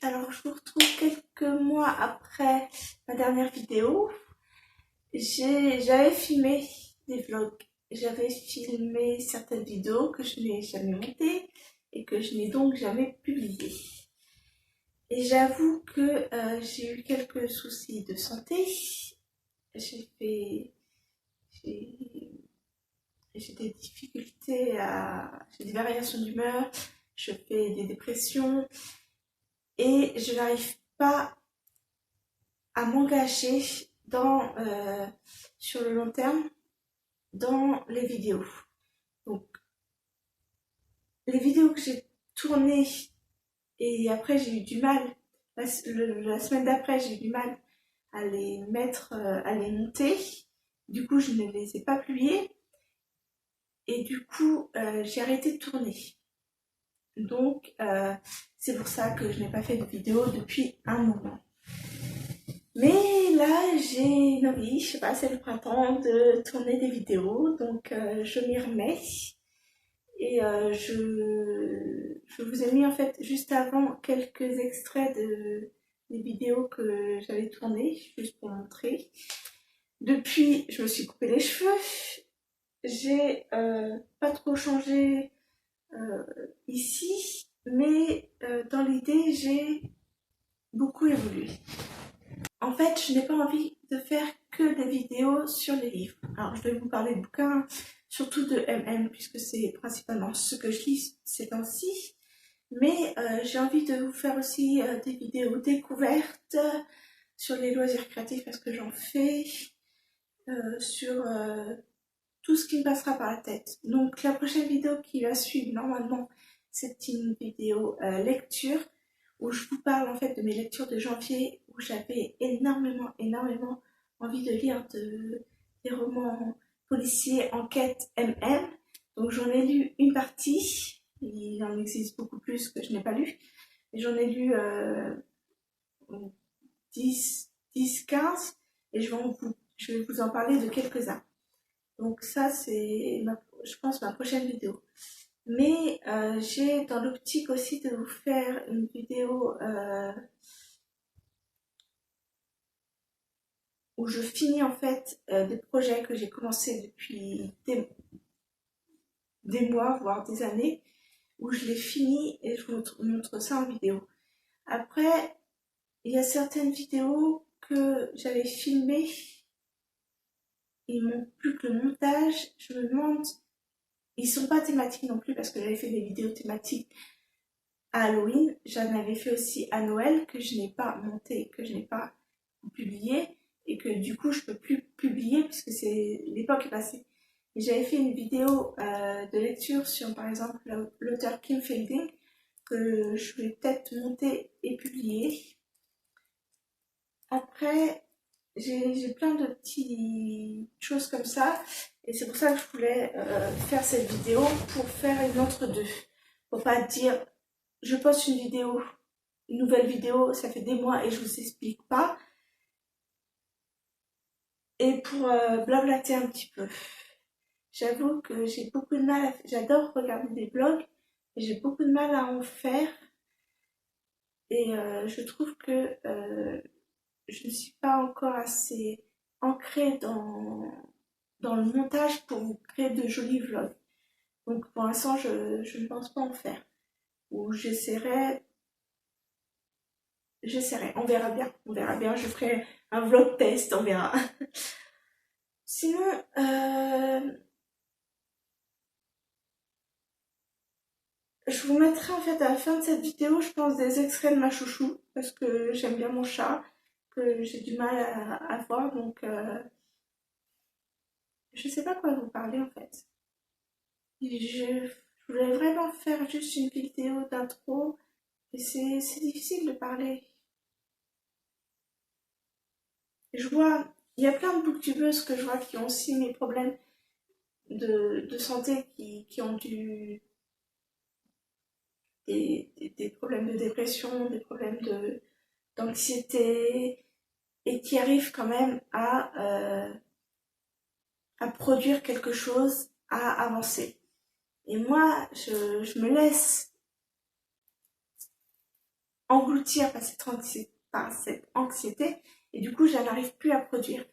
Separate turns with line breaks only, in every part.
Alors je vous retrouve quelques mois après ma dernière vidéo. J'avais filmé des vlogs, j'avais filmé certaines vidéos que je n'ai jamais montées et que je n'ai donc jamais publiées. Et j'avoue que j'ai eu quelques soucis de santé. J'ai des difficultés j'ai des variations d'humeur, je fais des dépressions et je n'arrive pas à m'engager sur le long terme dans les vidéos. Donc les vidéos que j'ai tournées et après j'ai eu du mal, la semaine d'après j'ai eu du mal à les mettre, à les monter. Du coup je ne les ai pas publiées et du coup j'ai arrêté de tourner. Donc c'est pour ça que je n'ai pas fait de vidéo depuis un moment. Mais là, j'ai une envie, je sais pas, c'est le printemps, de tourner des vidéos, donc je m'y remets. Et je vous ai mis en fait juste avant quelques extraits des vidéos que j'avais tournées, juste pour montrer. Depuis, je me suis coupé les cheveux, j'ai pas trop changé ici, mais dans l'idée, j'ai beaucoup évolué. En fait, je n'ai pas envie de faire que des vidéos sur les livres. Alors, je vais vous parler de bouquins, surtout de MM, puisque c'est principalement ce que je lis ces temps-ci. Mais j'ai envie de vous faire aussi des vidéos découvertes sur les loisirs créatifs, parce que j'en fais, sur tout ce qui me passera par la tête. Donc, la prochaine vidéo qui va suivre, normalement, c'est une vidéo lecture, où je vous parle en fait de mes lectures de janvier, où j'avais énormément envie de lire des romans policiers, enquête, MM. Donc j'en ai lu une partie, il en existe beaucoup plus que je n'ai pas lu, mais j'en ai lu 10, 15, et je vais vous en parler de quelques-uns. Donc ça c'est, je pense, ma prochaine vidéo. Mais j'ai dans l'optique aussi de vous faire une vidéo où je finis en fait des projets que j'ai commencé depuis des mois, voire des années, où je les finis et je vous montre ça en vidéo. Après, il y a certaines vidéos que j'avais filmées, il ne manque plus que le montage. Je me demande, ils sont pas thématiques non plus parce que j'avais fait des vidéos thématiques à Halloween, j'en avais fait aussi à Noël que je n'ai pas monté, que je n'ai pas publié et que du coup je peux plus publier puisque l'époque est passée. Et j'avais fait une vidéo de lecture sur par exemple l'auteur Kim Fielding que je vais peut-être monter et publier. Après j'ai plein de petites choses comme ça et c'est pour ça que je voulais faire cette vidéo pour faire une entre-deux, pour pas dire je poste une nouvelle vidéo, ça fait des mois et je vous explique pas. Et pour blablater un petit peu. J'avoue que j'ai beaucoup de mal, j'adore regarder des blogs, et j'ai beaucoup de mal à en faire. Et je trouve que je ne suis pas encore assez ancrée dans le montage pour vous créer de jolis vlogs. Donc pour l'instant, je ne pense pas en faire. Ou j'essaierai, on verra bien, je ferai un vlog test, on verra. Sinon, je vous mettrai en fait à la fin de cette vidéo, je pense, des extraits de ma chouchou, parce que j'aime bien mon chat, que j'ai du mal à voir, donc je sais pas quoi vous parler en fait. Je voulais vraiment faire juste une vidéo d'intro, et c'est difficile de parler. Je vois, il y a plein de booktubeuses que je vois qui ont aussi mes problèmes de santé, qui ont des problèmes de dépression, des problèmes d'anxiété, et qui arrivent quand même à produire quelque chose, à avancer. Et moi, je me laisse engloutir par cette anxiété, et du coup, je n'arrive plus à produire.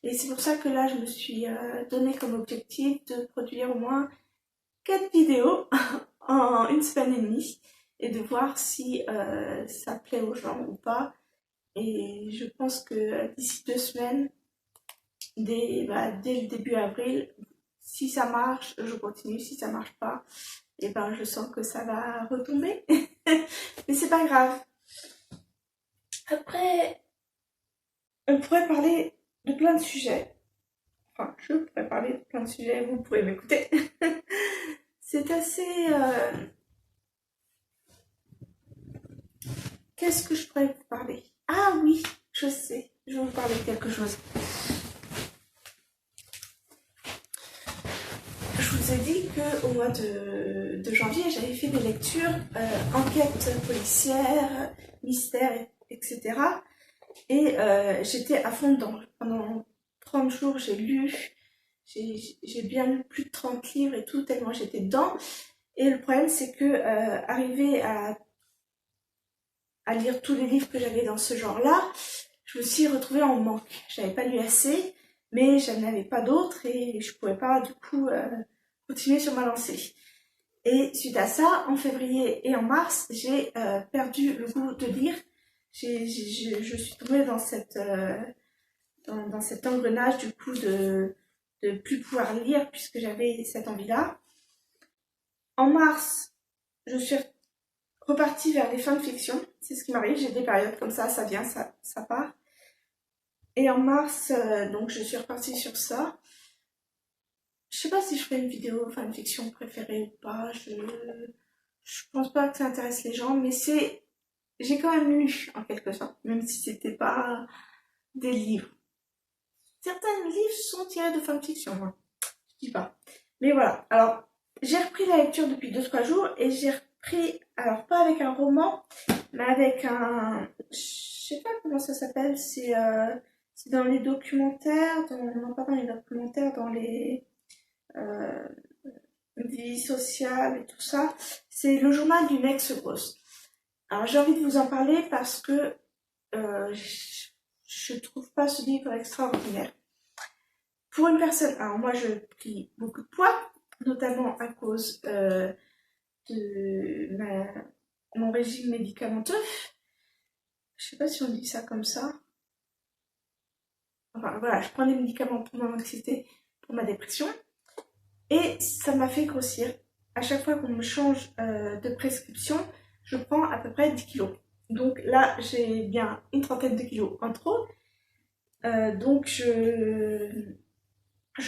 Et c'est pour ça que là, je me suis donné comme objectif de produire au moins 4 vidéos en une semaine et demie, et de voir si ça plaît aux gens ou pas. Et je pense que d'ici 2 semaines, dès le début avril, si ça marche, je continue. Si ça marche pas, et ben je sens que ça va retomber. Mais c'est pas grave. Après, on pourrait parler de plein de sujets. Enfin, je pourrais parler de plein de sujets, vous pouvez m'écouter. C'est assez... Qu'est-ce que je pourrais vous parler? Ah oui, je sais, je vais vous parler de quelque chose. Je vous ai dit qu'au mois de janvier, j'avais fait des lectures enquêtes policières, mystères, etc. Et j'étais à fond dedans. Pendant 30 jours, j'ai lu, j'ai bien lu plus de 30 livres et tout, tellement j'étais dedans. Et le problème, c'est que arriver à lire tous les livres que j'avais dans ce genre-là, je me suis retrouvée en manque. J'avais pas lu assez, mais je n'avais pas d'autres et je pouvais pas du coup continuer sur ma lancée. Et suite à ça, en février et en mars, j'ai perdu le goût de lire. Je suis tombée dans dans cet engrenage du coup de plus pouvoir lire puisque j'avais cette envie-là. En mars, je suis repartie vers les fanfictions. C'est ce qui m'arrive, j'ai des périodes comme ça vient, ça part. Et en mars, donc je suis repartie sur ça. Je sais pas si je ferai une vidéo fanfiction préférée ou pas. Je pense pas que ça intéresse les gens, mais j'ai quand même lu en quelque sorte, même si c'était pas des livres. Certains livres sont tirés de fanfiction, moi. Je dis pas. Mais voilà. Alors, j'ai repris la lecture depuis 2-3 jours et j'ai repris, alors pas avec un roman, mais avec je sais pas comment ça s'appelle, c'est dans les documentaires, non pas dans les documentaires, dans les vie sociale et tout ça. C'est le journal d'une ex-grosse. Alors j'ai envie de vous en parler parce que je trouve pas ce livre extraordinaire. Pour une personne, alors moi je pris beaucoup de poids, notamment à cause de mon régime médicamenteux. Je sais pas si on dit ça comme ça. Enfin voilà, je prends des médicaments pour mon anxiété, pour ma dépression. Et ça m'a fait grossir. À chaque fois qu'on me change de prescription, je prends à peu près 10 kilos. Donc là, j'ai bien une trentaine de kilos en trop. Donc je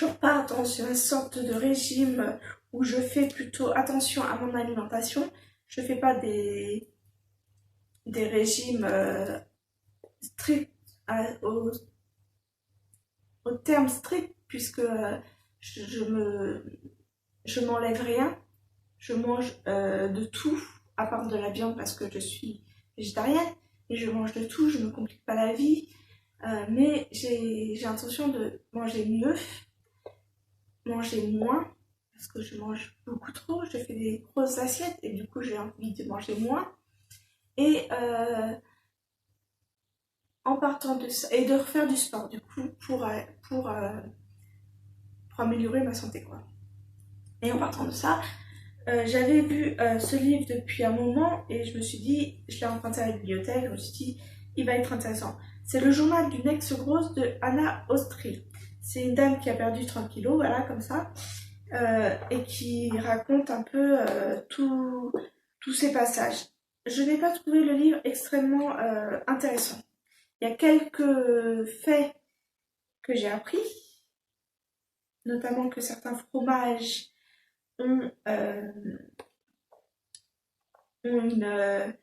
repars dans une sorte de régime où je fais plutôt attention à mon alimentation. Je ne fais pas des régimes stricts au terme strict puisque je m'enlève rien. Je mange de tout à part de la viande parce que je suis végétarienne. Et je mange de tout, je me complique pas la vie. Mais j'ai l'intention de manger mieux, manger moins, parce que je mange beaucoup trop, je fais des grosses assiettes et du coup j'ai envie de manger moins. Et en partant de ça, et de refaire du sport du coup pour améliorer ma santé quoi. Et en partant de ça, j'avais vu ce livre depuis un moment et je me suis dit, je l'ai emprunté à la bibliothèque, je me suis dit, il va être intéressant. C'est le journal d'une ex-grosse de Anna Ostril. C'est une dame qui a perdu 30 kilos, voilà, comme ça, et qui raconte un peu tous ses passages. Je n'ai pas trouvé le livre extrêmement intéressant. il y a quelques faits que j'ai appris, notamment que certains fromages ont, une...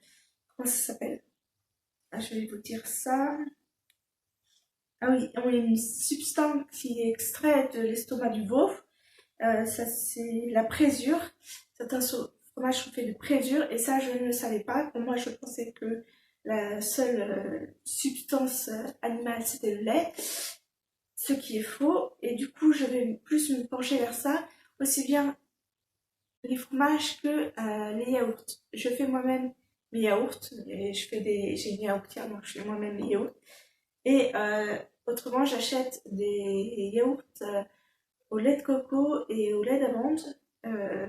comment ça s'appelle? Ah, je vais vous dire ça. Ah oui, ont une substance qui est extraite de l'estomac du veau. Ça, c'est la présure. Certains fromages sont faits de présure et ça, je ne le savais pas. Pour moi, je pensais que la seule substance animale, c'était le lait, ce qui est faux. Et du coup, je vais plus me pencher vers ça, aussi bien les fromages que les yaourts. Je fais moi-même mes yaourts et j'ai une yaourtière, donc je fais moi-même mes yaourts. Et autrement, j'achète des yaourts au lait de coco et au lait d'amande.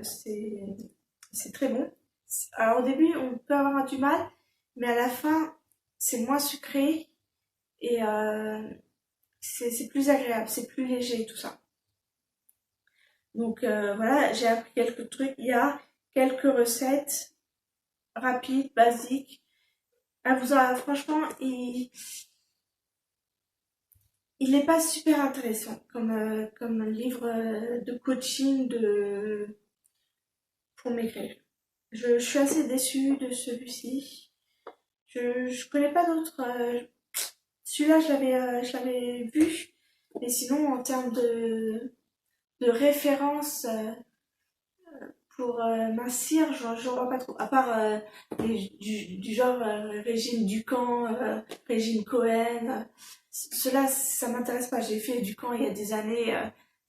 C'est très bon. Alors au début, on peut avoir du mal, mais à la fin, c'est moins sucré et c'est plus agréable, c'est plus léger tout ça. Donc voilà, j'ai appris quelques trucs. Il y a quelques recettes rapides, basiques. Ah, franchement, il n'est pas super intéressant comme livre de coaching pour maigrir. Je suis assez déçue de celui-ci. Je connais pas d'autres. Celui-là, je l'avais vu. Mais sinon, en termes de référence pour mincir, j'en vois pas trop. À part du genre régime Ducan, régime Cohen. Cela, ça m'intéresse pas. J'ai fait Ducan il y a des années.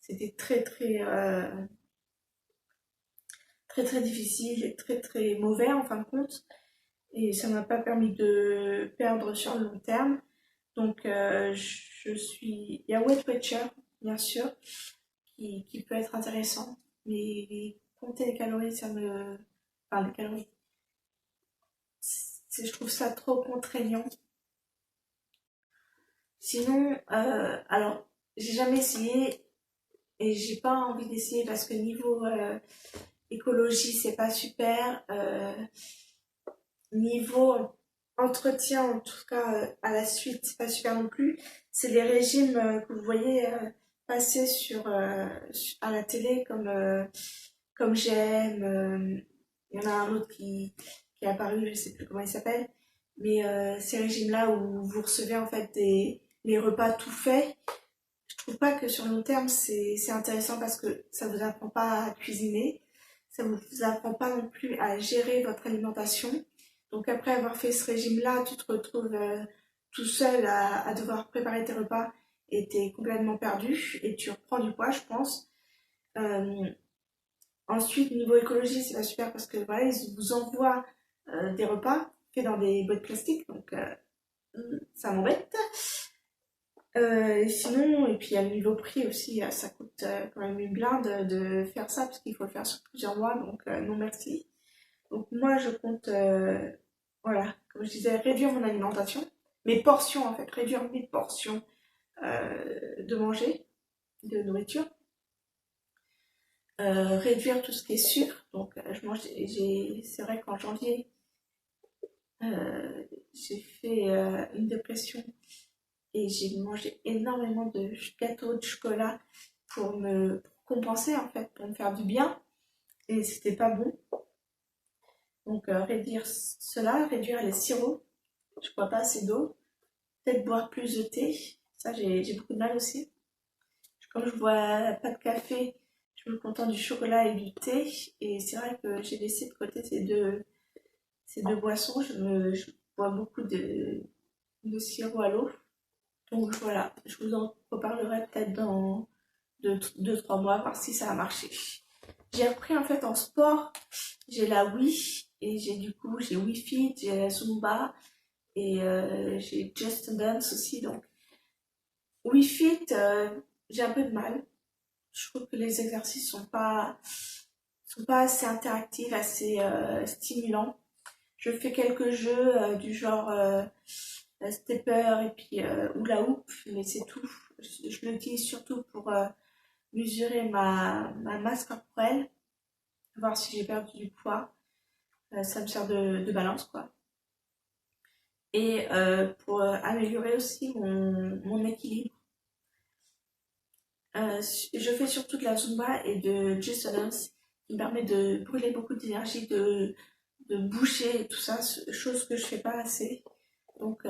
C'était très très difficile et très très mauvais en fin de compte. Et ça m'a pas permis de perdre sur le long terme. Donc il y a Weight Watcher, bien sûr, qui peut être intéressant. Mais compter les calories, enfin, les calories, je trouve ça trop contraignant. Sinon, alors, j'ai jamais essayé et j'ai pas envie d'essayer parce que niveau écologie, c'est pas super. Niveau entretien, en tout cas à la suite, c'est pas super non plus. C'est les régimes que vous voyez passer à la télé comme j'aime. Il y en a un autre qui est apparu, je sais plus comment il s'appelle. Mais ces régimes-là où vous recevez en fait les repas tout faits, je trouve pas que sur le long terme c'est intéressant parce que ça vous apprend pas à cuisiner, ça vous apprend pas non plus à gérer votre alimentation. Donc après avoir fait ce régime-là, tu te retrouves tout seul à devoir préparer tes repas et t'es complètement perdu et tu reprends du poids, je pense. Euh, Ensuite, niveau écologie, c'est pas super parce que voilà, ils vous envoient des repas faits dans des boîtes plastiques, donc ça m'embête. Sinon, et puis il y a le niveau prix aussi, ça coûte quand même une blinde de faire ça parce qu'il faut le faire sur plusieurs mois, donc non merci. Donc moi je compte, voilà, comme je disais, réduire mon alimentation, mes portions en fait, réduire mes portions de manger, de nourriture, réduire tout ce qui est sucre. Donc je mange, c'est vrai qu'en janvier j'ai fait une dépression et j'ai mangé énormément de gâteaux de chocolat pour compenser en fait, pour me faire du bien et c'était pas bon. Donc réduire cela, réduire les sirops, je bois pas assez d'eau, peut-être boire plus de thé, ça j'ai beaucoup de mal aussi. Comme je bois pas de café, je me contente du chocolat et du thé et c'est vrai que j'ai laissé de côté ces deux boissons, je bois beaucoup de sirop à l'eau. Donc voilà, je vous en reparlerai peut-être dans 2-3 mois, voir si ça a marché. J'ai repris en fait en sport, j'ai la Wii et j'ai Wii Fit, j'ai la Zumba et j'ai Just Dance aussi. Donc Wii Fit, j'ai un peu de mal. Je trouve que les exercices sont pas assez interactifs, assez stimulants. Je fais quelques jeux du genre stepper et puis hula hoop, mais c'est tout. Je l'utilise surtout pour mesurer ma masse corporelle, voir si j'ai perdu du poids. Ça me sert de balance, quoi. et pour améliorer aussi mon équilibre. Je fais surtout de la Zumba et de Jiu-Jitsu qui me permet de brûler beaucoup d'énergie, de bouger et tout ça, chose que je fais pas assez. Donc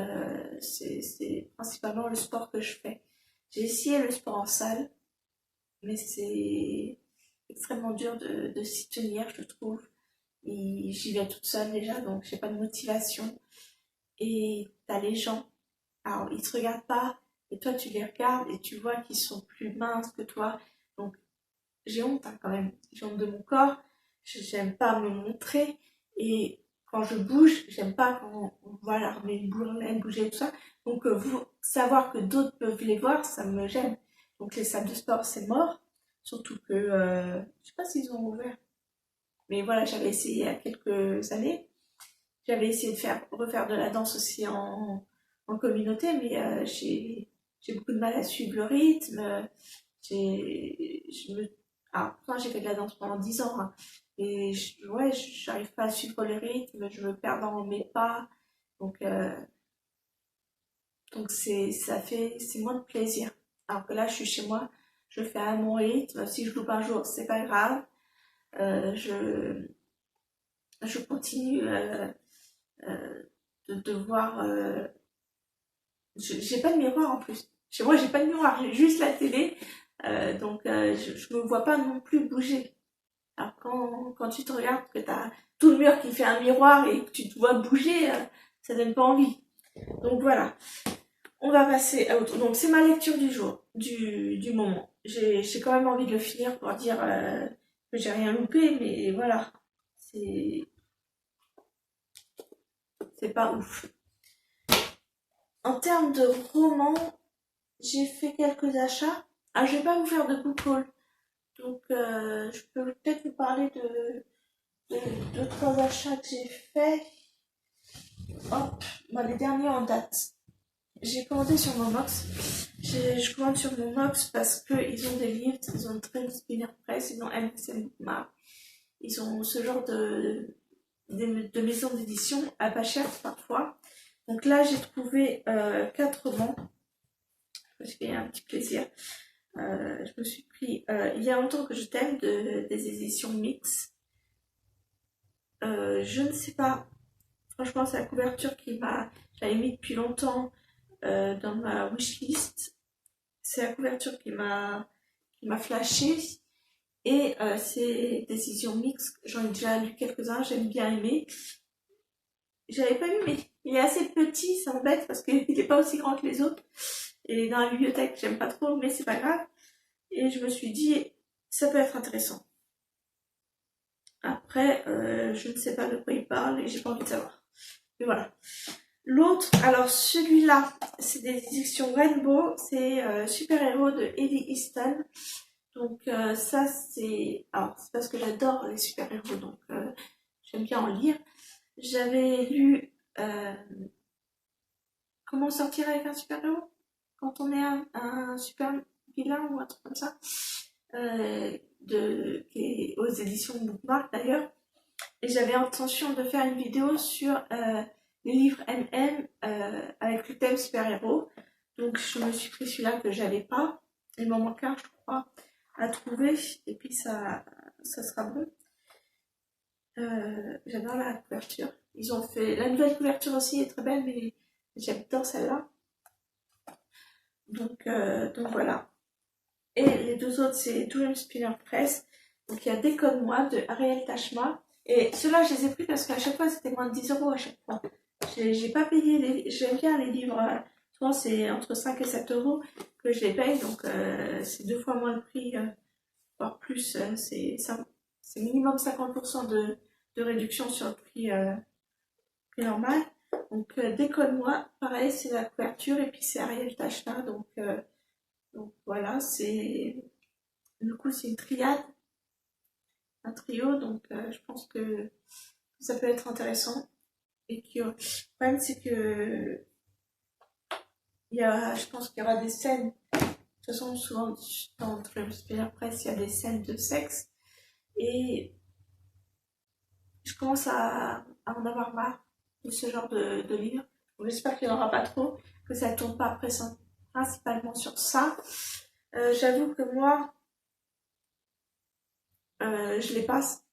c'est principalement le sport que je fais. J'ai essayé le sport en salle, mais c'est extrêmement dur de s'y tenir, je trouve. Et j'y vais toute seule déjà, donc j'ai pas de motivation. Et t'as les gens, alors ils te regardent pas, et toi tu les regardes et tu vois qu'ils sont plus minces que toi. Donc j'ai honte quand même, j'ai honte de mon corps, j'aime pas me montrer. Et quand je bouge, j'aime pas quand on voit l'armée bouger et tout ça. Donc savoir que d'autres peuvent les voir, ça me gêne. Donc les salles de sport, c'est mort. Surtout que, je sais pas s'ils ont ouvert. Mais voilà, j'avais essayé il y a quelques années. J'avais essayé de refaire de la danse aussi en communauté, mais j'ai beaucoup de mal à suivre le rythme. Je me, alors, pourtant, j'ai fait de la danse pendant 10 ans, hein, et ouais, j'arrive pas à suivre le rythme, je me perds dans mes pas, donc, c'est moins de plaisir. Alors que là, je suis chez moi, je fais à mon rythme, si je loupe un jour, c'est pas grave, euh, je, je continue de devoir. J'ai pas de miroir en plus. Chez moi, j'ai pas de miroir, j'ai juste la télé, donc je me vois pas non plus bouger. Alors quand tu te regardes, que t'as tout le mur qui fait un miroir et que tu te vois bouger, ça donne pas envie. Donc voilà, on va passer à autre. Donc c'est ma lecture du jour, du moment. J'ai quand même envie de le finir pour dire que j'ai rien loupé, mais voilà, c'est c'est pas ouf. En termes de roman, j'ai fait quelques achats. Ah, je vais pas vous faire de book haul, donc je peux peut-être vous parler de deux, trois achats que j'ai fait. Hop, bah, les derniers en date. J'ai commandé sur Momox. Je commande sur Momox parce qu'ils ont des livres, ils ont Train Spinner Press, ils ont MSN Bookmark. Ils ont ce genre de maisons d'édition à pas cher parfois. Donc là, j'ai trouvé 4 romans. Je me suis fait un petit plaisir. Je me suis pris Il y a longtemps que je t'aime des éditions Mix. Je ne sais pas, franchement, c'est la couverture j'avais mis depuis longtemps dans ma wishlist. C'est la couverture qui m'a flashé. Et c'est des éditions Mix. J'en ai déjà lu quelques-uns, j'aime bien aimé. J'avais pas lu, mais il est assez petit, ça m'embête parce qu'il n'est pas aussi grand que les autres. Et dans la bibliothèque, j'aime pas trop, mais c'est pas grave. Et je me suis dit, ça peut être intéressant. Après, je ne sais pas de quoi il parle et j'ai pas envie de savoir. Mais voilà. L'autre, alors celui-là, c'est des éditions Rainbow, c'est Super-héros de Ellie Easton. Donc ça, alors c'est parce que j'adore les super-héros, donc j'aime bien en lire. J'avais lu Comment sortir avec un super-héros quand on est un super vilain ou un truc comme ça, qui est aux éditions Bookmark d'ailleurs. Et j'avais intention de faire une vidéo sur les livres MM avec le thème super-héros. Donc je me suis pris celui-là que j'avais pas. Il m'en manque un, je crois, à trouver. Et puis ça sera bon. J'adore la couverture. Ils ont fait la nouvelle couverture aussi est très belle, mais j'adore celle-là. Donc voilà. Et les deux autres, c'est Dream Spinner Press. Donc il y a Décode-moi de Ariel Tachma. Et ceux-là, je les ai pris parce qu'à chaque fois, c'était moins de 10 euros à chaque fois. J'ai pas payé j'aime bien les livres. Souvent, c'est entre 5 et 7 euros que je les paye. Donc c'est 2 fois moins le prix, voire plus. C'est minimum 50% de réduction sur le prix normal. Donc Décode-moi, pareil, c'est la couverture. Et puis c'est Ariel Tachma. Donc voilà, du coup c'est une triade, un trio, donc je pense que ça peut être intéressant. Et que le problème c'est que je pense qu'il y aura des scènes. De toute façon, souvent dans le Spinner Press, il y a des scènes de sexe. Et je commence à en avoir marre de ce genre de livre. j'espère qu'il n'y en aura pas trop, que ça ne tourne pas principalement sur ça. J'avoue que moi, je les passe.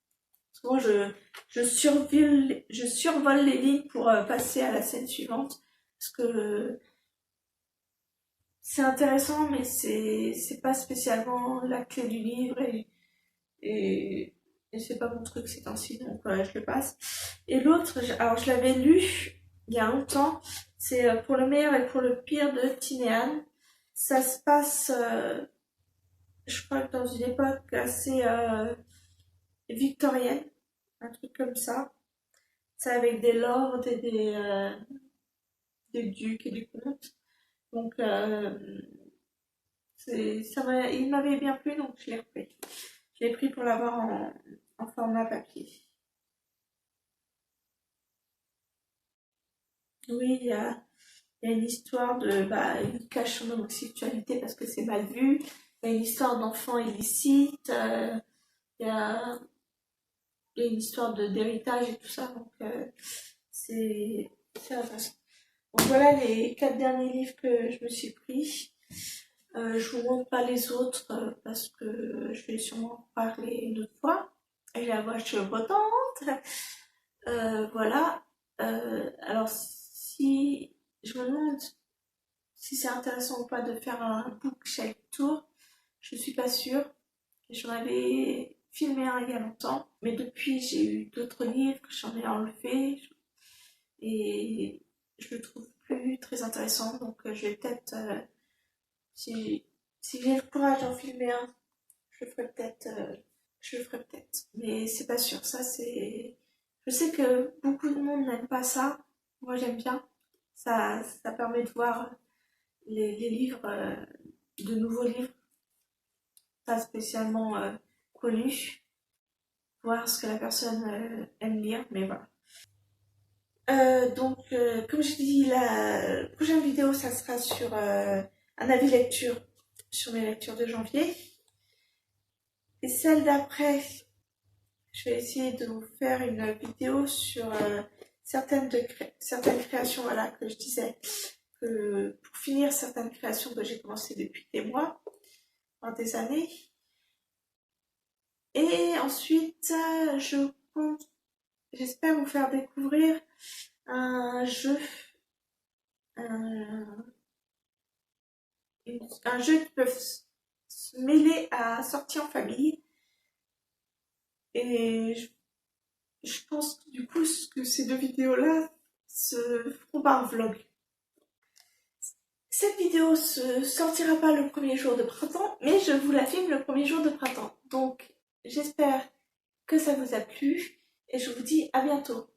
Souvent, je survole les lignes pour passer à la scène suivante. Parce que c'est intéressant, mais c'est pas spécialement la clé du livre et c'est pas mon truc ces temps-ci, donc je le passe. Et l'autre, alors je l'avais lu il y a longtemps, c'est Pour le meilleur et pour le pire de Tinéane. Ça se passe, je crois que dans une époque assez victorienne, un truc comme ça. C'est avec des lords et des ducs et des comtes. Donc il m'avait bien plu, donc je l'ai repris. Je l'ai pris pour l'avoir en format papier. Oui, il y a une histoire il cache son homosexualité parce que c'est mal vu. Il y a une histoire d'enfants illicites. Il y a une histoire d'héritage et tout ça. Donc, c'est intéressant. Donc, voilà les 4 derniers livres que je me suis pris. Je vous montre pas les autres parce que je vais sûrement parler une autre fois. J'ai la voix chevrotante. Voilà. Alors, si je me demande si c'est intéressant ou pas de faire un bookshelf tour, je suis pas sûre. J'en avais filmé un il y a longtemps, mais depuis j'ai eu d'autres livres que j'en ai enlevés et je le trouve plus très intéressant. Donc je vais peut-être, si j'ai le courage d'en filmer un, je le ferai peut-être. Mais c'est pas sûr. Ça c'est, je sais que beaucoup de monde n'aime pas ça. Moi j'aime bien. Ça permet de voir les livres, de nouveaux livres, pas spécialement connus, voir ce que la personne aime lire, mais voilà. Donc, comme je dis, la prochaine vidéo, ça sera sur un avis lecture sur mes lectures de janvier. Et celle d'après, je vais essayer de vous faire une vidéo sur certaines créations, voilà, que je disais. Pour finir certaines créations que j'ai commencé depuis des mois, voire des années. Et ensuite, j'espère vous faire découvrir un jeu, un jeu qui peut se mêler à sortir en famille. Et je pense que du coup que ces 2 vidéos-là se feront par vlog. Cette vidéo ne sortira pas le premier jour de printemps, mais je vous la filme le premier jour de printemps. Donc, j'espère que ça vous a plu et je vous dis à bientôt.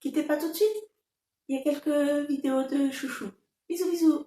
Quittez pas tout de suite, il y a quelques vidéos de chouchou. Bisous bisous.